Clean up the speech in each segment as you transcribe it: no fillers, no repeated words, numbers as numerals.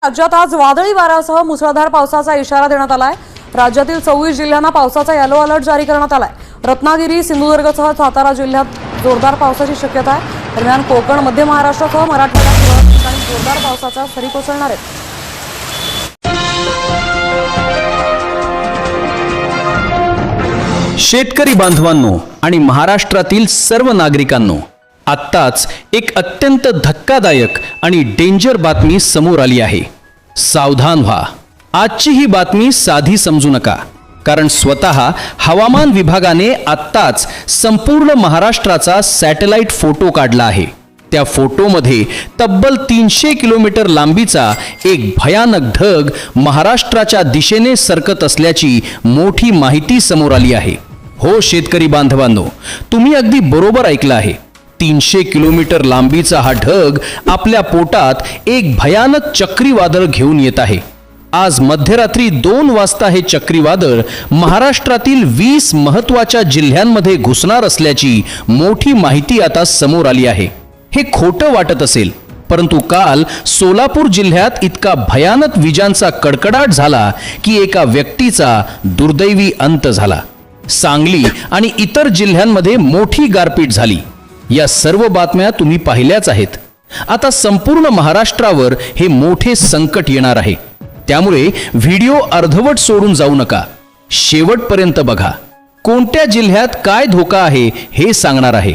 राज्यात आज वादळी वाऱ्यासह मुसळधार पावसाचा इशारा देण्यात आलाय। राज्यातील 24 जिल्ह्यांना पावसाचा येलो अलर्ट जारी करण्यात आलाय। रत्नागिरी, सिंधुदुर्गसह सातारा जिल्ह्यात जोरदार पावसाची शक्यता आहे। दरम्यान कोकण, मध्य महाराष्ट्रासह मराठवाड्यात तुरळक ठिकाणी जोरदार पावसाच्या सरी कोसळणार आहेत। शेतकरी बांधवांनो आणि महाराष्ट्रातील सर्व नागरिकांनो, आत्ताच एक अत्यंत धक्कादायक आणि डेंजर बातमी समोर आली आहे। सावधान व्हा। आजची ही बातमी साधी समजू नका, कारण स्वतः हवामान विभागाने आत्ताच संपूर्ण महाराष्ट्राचा सॅटेलाइट फोटो काढला आहे। त्या फोटोमध्ये तब्बल 300 किलोमीटर लांबीचा एक भयानक ढग महाराष्ट्राच्या दिशेने सरकत असल्याची मोठी माहिती समोर आली आहे। हो शेतकरी बांधवांनो, तुम्ही अगदी बरोबर ऐकलं आहे। 300 किलोमीटर लांबीचा हा ढग आपल्या पोटात एक भयानक चक्रीवादळ घेऊन येत आहे। आज मध्यरात्री 2 वाजता हे चक्रीवादळ महाराष्ट्रातील 20 महत्त्वाच्या जिल्ह्यांमध्ये घुसणार असल्याची मोठी माहिती आता समोर आली आहे। हे खोटं वाटत असेल, परंतु काल सोलापूर जिल्ह्यात इतका भयानक विजांचा कडकडाट झाला की एका व्यक्तीचा दुर्दैवी अंत झाला। सांगली आणि इतर जिल्ह्यांमध्ये मोठी गारपीट झाली। या सर्व बातम्या तुम्ही पाहिल्याच आहेत। आता संपूर्ण महाराष्ट्रावर हे मोठे संकट येणार आहे। त्यामुळे व्हिडिओ अर्धवट सोडून जाऊ नका, शेवटपर्यंत बघा। कोणत्या जिल्ह्यात काय धोका आहे हे सांगणार आहे।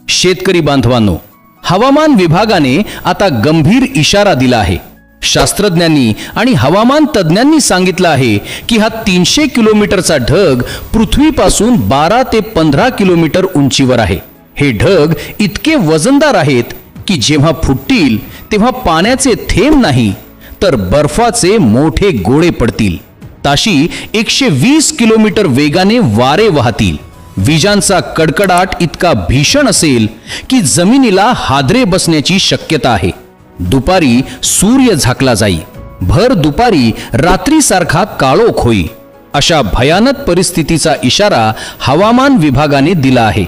शेतकरी बांधवांनो, हवामान विभागाने आता गंभीर इशारा दिला आहे। शास्त्रज्ञांनी आणि हवामान तज्ज्ञांनी सांगितलं आहे की हा 300 किलोमीटरचा ढग पृथ्वीपासून 12 ते 15 किलोमीटर उंचीवर आहे। हे ढग इतके वजनदार आहेत की जेव्हा फुटतील तेव्हा पाण्याचे थेंब नाही तर बर्फाचे मोठे गोळे पडतील। ताशी 120 किलोमीटर वेगाने वारे वाहतील। विजांचा कडकडाट इतका भीषण असेल की जमिनीला हादरे बसण्याची शक्यता आहे। दुपारी सूर्य झाकला जाई, भर दुपारी रात्रीसारखा काळोख होई। अशा भयानक परिस्थितीचा इशारा हवामान विभागाने दिला आहे।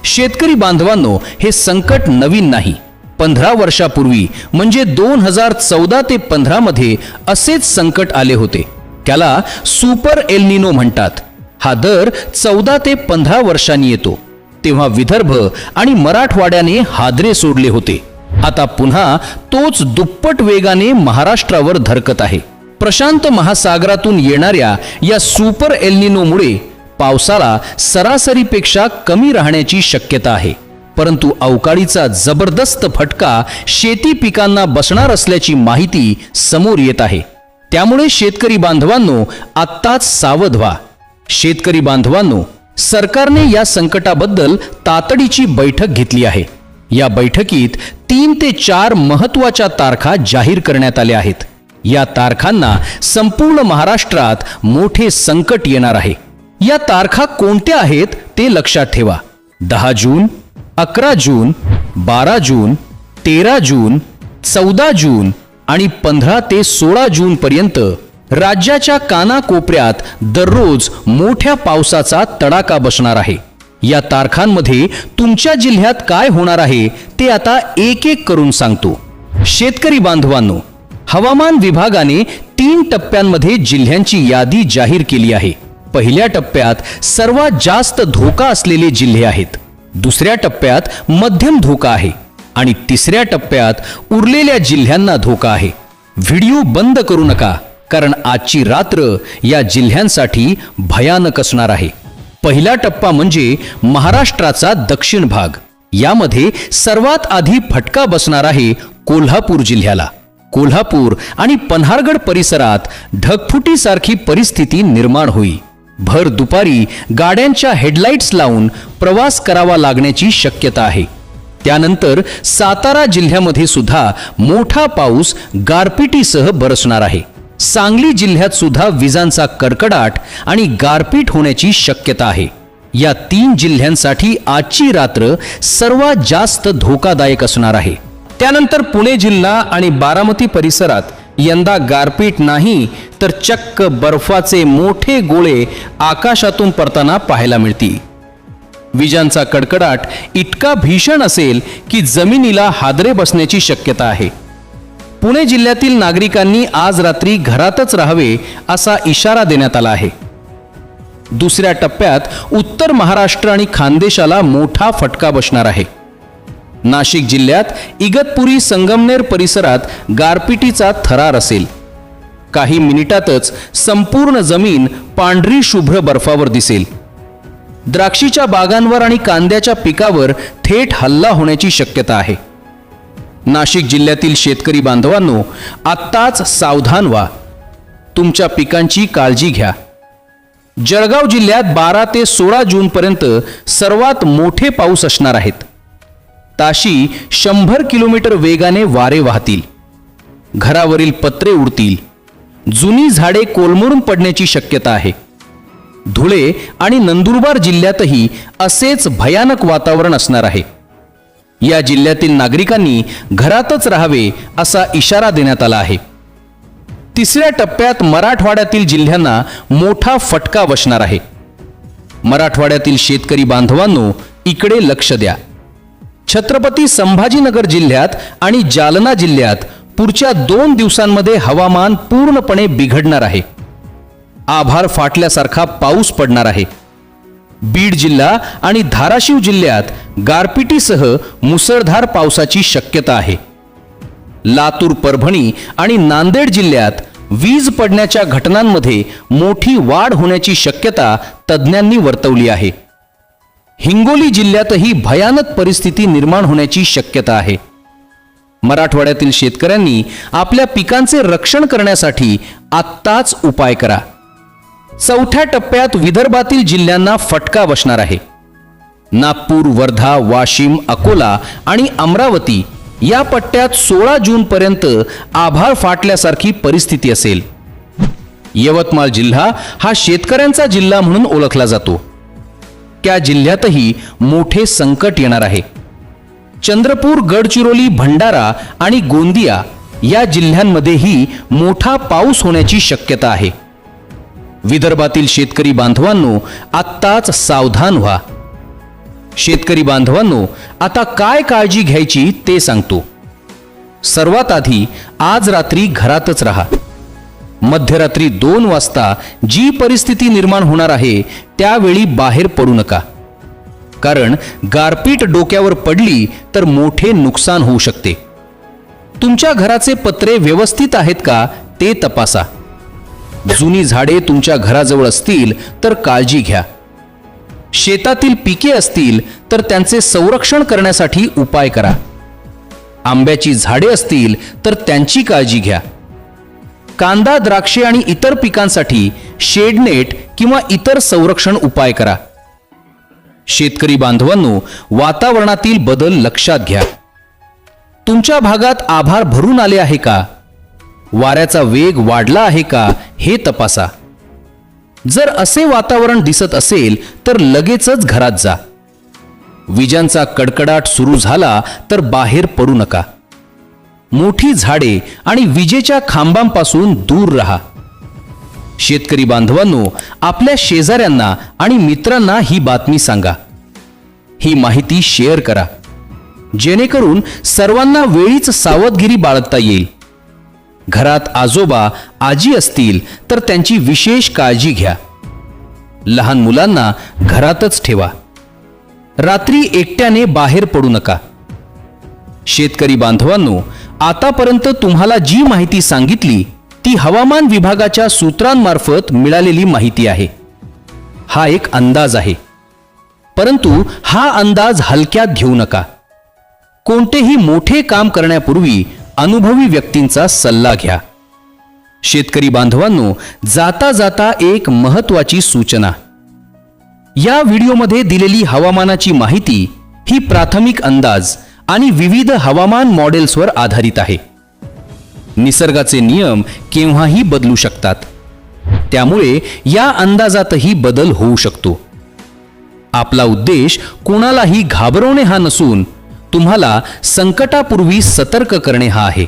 शेतकरी बांधवांनो, हे संकट नवीन नाही। 15 वर्षापूर्वी म्हणजे 2014 ते 15 मध्ये असेच संकट आले होते। त्याला सुपर एल निनो म्हणतात। हा दर 14 ते 15 वर्षांनी येतो। तेव्हा विदर्भ आणि मराठवाड्याने हादरे सोडले होते। आता पुन्हा तोच दुप्पट वेगाने महाराष्ट्रावर धडकत आहे। प्रशांत महासागरातून येणाऱ्या या सुपर एल निनोमुळे पावसाला सरासरीपेक्षा कमी राहण्याची शक्यता आहे, परंतु अवकाळीचा जबरदस्त फटका शेती पिकांना बसणार असल्याची माहिती समोर येत आहे। त्यामुळे शेतकरी बांधवांनो, आत्ताच सावध व्हा। शेतकरी बांधवांनो, सरकारने या संकटाबद्दल तातडीची बैठक घेतली आहे। या बैठकीत 3 ते 4 महत्त्वाच्या तारखा जाहीर करण्यात आल्या आहेत। या तारखांना संपूर्ण महाराष्ट्रात मोठे संकट येणार आहे। या तारखा कोणत्या आहेत ते लक्षात ठेवा। 10 जून, 11 जून, 12 जून, 13 जून, 14 जून आणि 15 ते 16 जून पर्यंत राज्याच्या कानाकोपऱ्यात दररोज मोठ्या पावसाचा तडाखा बसणार आहे। या तारखांमध्ये तुमच्या जिल्ह्यात काय होणार आहे ते आता एक एक करून सांगतो। शेतकरी बांधवांनो, हवामान विभागाने 3 टप्प्यांमध्ये जिल्ह्यांची यादी जाहीर केली आहे। पहिल्या टप्प्यात सर्वात जास्त धोका असलेले जिल्हे आहेत। दुसऱ्या टप्प्यात मध्यम धोका आहे आणि तिसऱ्या टप्प्यात उरलेल्या जिल्ह्यांना धोका आहे। व्हिडिओ बंद करू नका, कारण आजची रात्र या जिल्ह्यांसाठी भयानक असणार आहे। पहिला टप्पा म्हणजे महाराष्ट्राचा दक्षिण भाग। यामध्ये सर्वात आधी फटका बसणार आहे कोल्हापूर जिल्ह्याला। कोल्हापूर आणि पन्हारगड परिसरात ढगफुटीसारखी परिस्थिती निर्माण होईल। भर दुपारी गाड्यांच्या हेडलाइट्स लावून प्रवास करावा लागण्याची शक्यता आहे। त्यानंतर सातारा जिल्ह्यामध्ये सुद्धा मोठा पाऊस गारपिटीसह बरसणार आहे। सांगली जिल्ह्यात सुद्धा विजांचा कडकडाट आणि गारपीट होण्याची शक्यता आहे। या 3 जिल्ह्यांसाठी आजची रात्र सर्वात जास्त धोकादायक असणार आहे। त्यानंतर पुणे जिल्हा आणि बारामती परिसरात यंदा गारपीट नाही तर चक्क बर्फाचे मोठे गोळे आकाशातून पडताना पाहायला मिळतील। विजांचा कडकडाट इतका भीषण असेल की जमिनीला हादरे बसण्याची शक्यता आहे। पुणे जिल्ह्यातील नागरिकांनी आज रात्री घरातच राहावे असा इशारा देण्यात आला आहे. दुसऱ्या टप्प्यात उत्तर महाराष्ट्र आणि खानदेशाला मोठा फटका बसणार आहे. नाशिक जिल्ह्यात इगतपुरी संगमनेर परिसरात गारपिटीचा थरार असेल. काही मिनिटातच संपूर्ण जमीन पांढरी शुभ्र बर्फावर दिसेल. द्राक्षीच्या बागांवर आणि कांद्याच्या पिकावर थेट हल्ला होण्याची शक्यता आहे. नाशिक जिल्ह्यातील शेतकरी बांधवांनो, आत्ताच सावधान व्हा. तुमच्या पिकांची काळजी घ्या. जळगाव जिल्ह्यात 12 ते 16 जून पर्यंत सर्वात मोठे पाऊस असणार आहेत. ताशी 100 किलोमीटर वेगाने वारे वाहतील. घरावरील पत्रे उडतील. जुनी झाडे कोलमडून पडण्याची शक्यता आहे. धुळे आणि नंदुरबार जिल्ह्यातही असेच भयानक वातावरण असणार आहे. या जिल्ह्यातील नागरिकांनी घरातच राहावे असा इशारा देण्यात आला आहे. तिसऱ्या टप्प्यात मराठवाड्यातील जिल्ह्यांना मोठा फटका बसणार आहे. मराठवाड्यातील शेतकरी बांधवांनो, इकडे लक्ष द्या. छत्रपती संभाजीनगर जिल्ह्यात आणि जालना जिल्ह्यात पुढच्या 2 दिवसांमध्ये हवामान पूर्णपणे बिघडणार आहे. आभाळ फाटल्यासारखा पाऊस पडणार आहे. बीड जिल्हा आणि धाराशिव जिल्ह्यात गारपिटीसह मुसळधार पावसाची शक्यता आहे. लातूर, परभणी आणि नांदेड जिल्ह्यात वीज पडण्याच्या घटनांमध्ये मोठी वाढ होण्याची शक्यता तज्ज्ञांनी वर्तवली आहे. हिंगोली जिल्ह्यातही भयानक परिस्थिती निर्माण होण्याची शक्यता आहे. मराठवाड्यातील शेतकऱ्यांनी आपल्या पिकांचे रक्षण करण्यासाठी आत्ताच उपाय करा. चौथ्या टप्प्यात विदर्भातील जिल्ह्यांना फटका बसणार आहे. नागपूर, वर्धा, वाशिम, अकोला आणि अमरावती या पट्ट्यात 16 जून पर्यंत आभाळ फाटल्यासारखी परिस्थिती असेल. यवतमाळ जिल्हा हा शेतकऱ्यांचा जिल्हा म्हणून ओळखला जातो. त्या जिल्ह्यातही मोठे संकट येणार आहे. चंद्रपूर, गडचिरोली, भंडारा आणि गोंदिया या जिल्ह्यांमध्येही मोठा पाऊस होण्याची शक्यता आहे. विदर्भातील शेतकरी बांधवांनो, आत्ताच सावधान व्हा. शेतकरी बांधवांनो, आता काय काळजी घ्यायची ते सांगतो. सर्वात आधी आज रात्री घरातच राहा. मध्यरात्री 2 वाजता जी परिस्थिती निर्माण होणार आहे त्यावेळी बाहेर पडू नका. कारण गारपीट डोक्यावर पडली तर मोठे नुकसान होऊ शकते. तुमच्या घराचे पत्रे व्यवस्थित आहेत का ते तपासा. जुनी झाडे तुमच्या घराजवळ असतील तर काळजी घ्या. शेतातील पिके असतील तर त्यांचे संरक्षण करण्यासाठी उपाय करा. आंब्याची झाडे असतील तर त्यांची काळजी घ्या. कांदा, द्राक्षे आणि इतर पिकांसाठी शेडनेट किंवा इतर संरक्षण उपाय करा. शेतकरी बांधवांनो, वातावरणातील बदल लक्षात घ्या. तुमच्या भागात आभाळ भरून आले आहे का? वाऱ्याचा वेग वाढला आहे का हे तपासा. जर असे वातावरण दिसत असेल तर लगेचच घरात जा. विजांचा कडकडाट सुरू झाला तर बाहेर पडू नका. मोठी झाडे आणि विजेच्या खांबांपासून दूर राहा. शेतकरी बांधवांनो, आपल्या शेजाऱ्यांना आणि मित्रांना ही बातमी सांगा. ही माहिती शेअर करा, जेणेकरून सर्वांना वेळीच सावधगिरी बाळगता येईल. घरात आजोबा, आजी असतील तर त्यांची विशेष काळजी घ्या. लहान मुलांना घरातच ठेवा. रात्री एकट्याने बाहेर पडू नका. शेतकरी बांधवांनो, आतापर्यंत तुम्हाला जी माहिती सांगितली ती हवामान विभागाच्या सूत्रांमार्फत मिळालेली माहिती आहे. हा एक अंदाज आहे, परंतु हा अंदाज हलक्यात घेऊ नका. कोणतेही मोठे काम करण्यापूर्वी अनुभवी व्यक्तींचा सल्ला घ्या. शेतकरी बांधवांनो, जाता जाता एक महत्त्वाची सूचना. या व्हिडिओमध्ये दिलेली हवामानाची माहिती ही प्राथमिक अंदाज आणि विविध हवामान मॉडेल्सवर आधारित आहे. निसर्गाचे नियम केव्हाही बदलू शकतात, त्यामुळे या अंदाजातही बदल होऊ शकतो. आपला उद्देश कोणालाही घाबरवणे हा नसून तुम्हाला संकटापूर्वी सतर्क करणे हा आहे.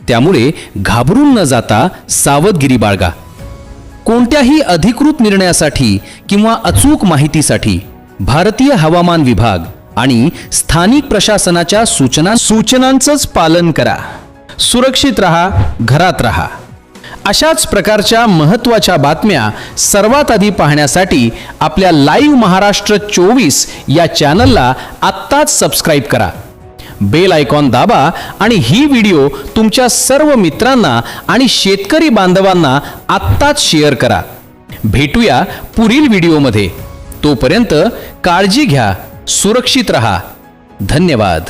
त्यामुळे घाबरून न जाता सावधगिरी बाळगा. कोणत्याही अधिकृत निर्णयासाठी किंवा अचूक माहितीसाठी भारतीय हवामान विभाग आणि स्थानिक प्रशासनाच्या सूचनांचंच पालन करा. सुरक्षित रहा, घरात रहा. अशाच प्रकारच्या महत्त्वाच्या बातम्या सर्वात आधी पाहण्यासाठी आपल्या लाईव्ह महाराष्ट्र 24 या चॅनलला आत्ताच सबस्क्राईब करा. बेल आयकॉन दाबा आणि ही व्हिडिओ तुमच्या सर्व मित्रांना आणि शेतकरी बांधवांना आत्ताच शेअर करा. भेटूया पुढील व्हिडिओमध्ये. तोपर्यंत काळजी घ्या, सुरक्षित रहा. धन्यवाद.